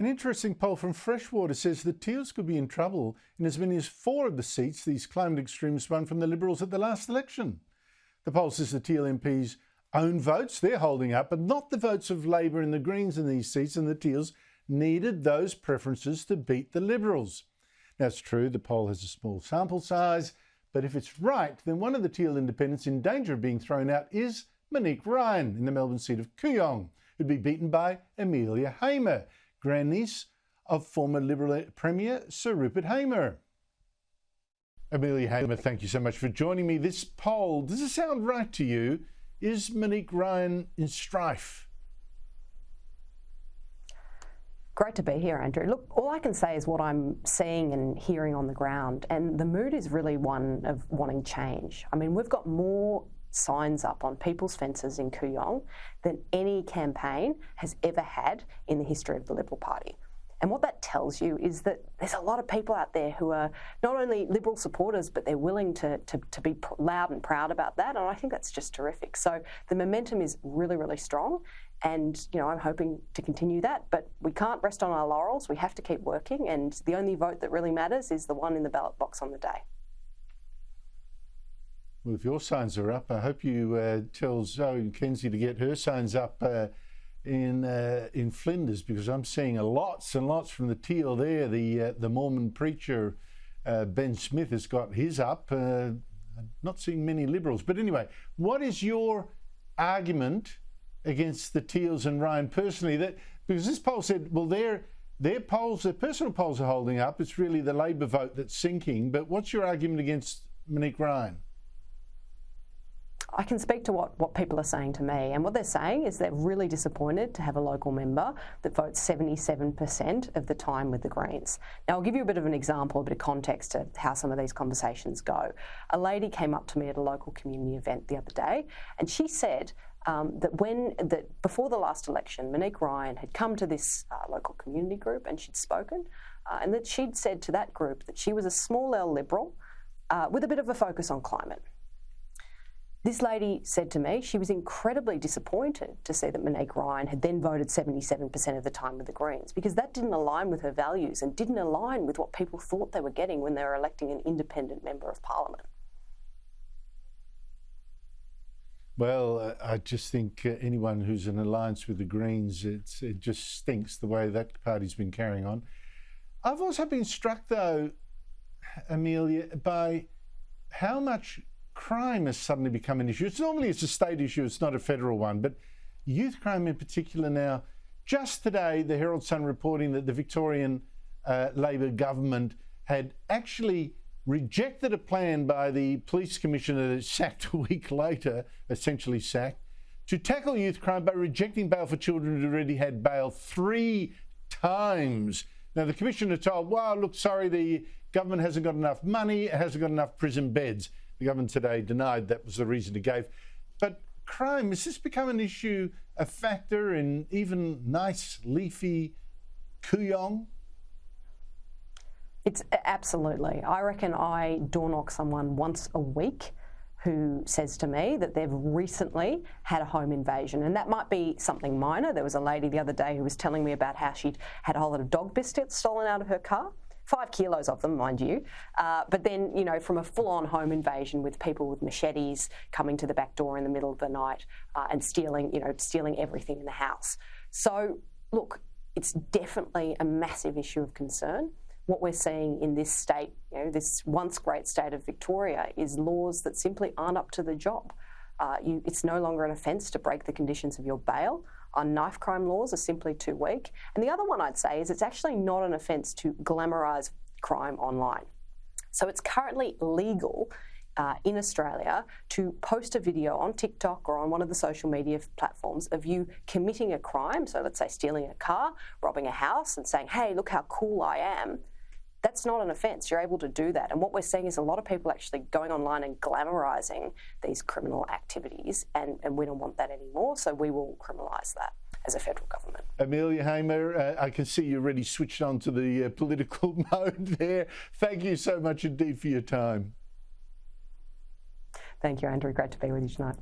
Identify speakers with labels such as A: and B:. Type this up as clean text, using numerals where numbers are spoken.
A: An interesting poll from Freshwater says the Teals could be in trouble in as many as 4 of the seats these climate extremists won from the Liberals at the last election. The poll says the Teal MPs' own votes they're holding up, but not the votes of Labor and the Greens in these seats, and the Teals needed those preferences to beat the Liberals. Now, it's true the poll has a small sample size, but if it's right, then one of the Teal independents in danger of being thrown out is Monique Ryan in the Melbourne seat of Kooyong, who'd be beaten by Amelia Hamer, grandniece of former Liberal Premier Sir Rupert Hamer. Amelia Hamer, thank you so much for joining me. This poll, does it sound right to you? Is Monique Ryan in strife?
B: Great to be here, Andrew. Look, all I can say is what I'm seeing and hearing on the ground, and the mood is really one of wanting change. I mean, we've got more signs up on people's fences in Kooyong than any campaign has ever had in the history of the Liberal Party. And what that tells you is that there's a lot of people out there who are not only Liberal supporters, but they're willing to be loud and proud about that. And I think that's just terrific. So the momentum is really, really strong. And, you know, I'm hoping to continue that. But we can't rest on our laurels. We have to keep working. And the only vote that really matters is the one in the ballot box on the day.
A: Well, if your signs are up, I hope you tell Zoe McKenzie to get her signs up in Flinders, because I'm seeing lots and lots from the Teal there. The Mormon preacher Ben Smith has got his up. Not seeing many Liberals, but anyway, what is your argument against the Teals and Ryan personally? That because this poll said, well, their polls, their personal polls are holding up. It's really the Labor vote that's sinking. But what's your argument against Monique Ryan?
B: I can speak to what people are saying to me, and what they're saying is they're really disappointed to have a local member that votes 77% of the time with the Greens. Now, I'll give you a bit of an example, a bit of context to how some of these conversations go. A lady came up to me at a local community event the other day, and she said that before the last election, Monique Ryan had come to this local community group and she'd spoken, and that she'd said to that group that she was a small L Liberal with a bit of a focus on climate. This lady said to me she was incredibly disappointed to see that Monique Ryan had then voted 77% of the time with the Greens, because that didn't align with her values and didn't align with what people thought they were getting when they were electing an independent member of Parliament.
A: Well, I just think anyone who's in alliance with the Greens, it just stinks the way that party's been carrying on. I've also been struck, though, Amelia, by how much crime has suddenly become an issue. It's a state issue, it's not a federal one, but youth crime in particular now. Just today, the Herald Sun reporting that the Victorian Labor government had actually rejected a plan by the police commissioner that sacked a week later, essentially sacked, to tackle youth crime by rejecting bail for children who already had bail 3 times. Now, the commissioner told, well, look, sorry, the government hasn't got enough money, it hasn't got enough prison beds. The government today denied that was the reason it gave. But crime, has this become an issue, a factor in even nice, leafy Kooyong?
B: It's absolutely. I reckon I door knock someone once a week who says to me that they've recently had a home invasion. And that might be something minor. There was a lady the other day who was telling me about how she'd had a whole lot of dog biscuits stolen out of her car. 5 kilos of them, mind you. But then, you know, from a full-on home invasion with people with machetes coming to the back door in the middle of the night and stealing everything in the house. So, look, it's definitely a massive issue of concern. What we're seeing in this state, you know, this once great state of Victoria, is laws that simply aren't up to the job. It's no longer an offence to break the conditions of your bail. Our knife crime laws are simply too weak. And the other one I'd say is it's actually not an offence to glamorise crime online. So it's currently legal in Australia to post a video on TikTok or on one of the social media platforms of you committing a crime. So let's say stealing a car, robbing a house and saying, hey, look how cool I am. That's not an offence. You're able to do that. And what we're seeing is a lot of people actually going online and glamorising these criminal activities, and we don't want that anymore, so we will criminalise that as a federal government.
A: Amelia Hamer, I can see you're already switched on to the political mode there. Thank you so much indeed for your time.
B: Thank you, Andrew. Great to be with you tonight.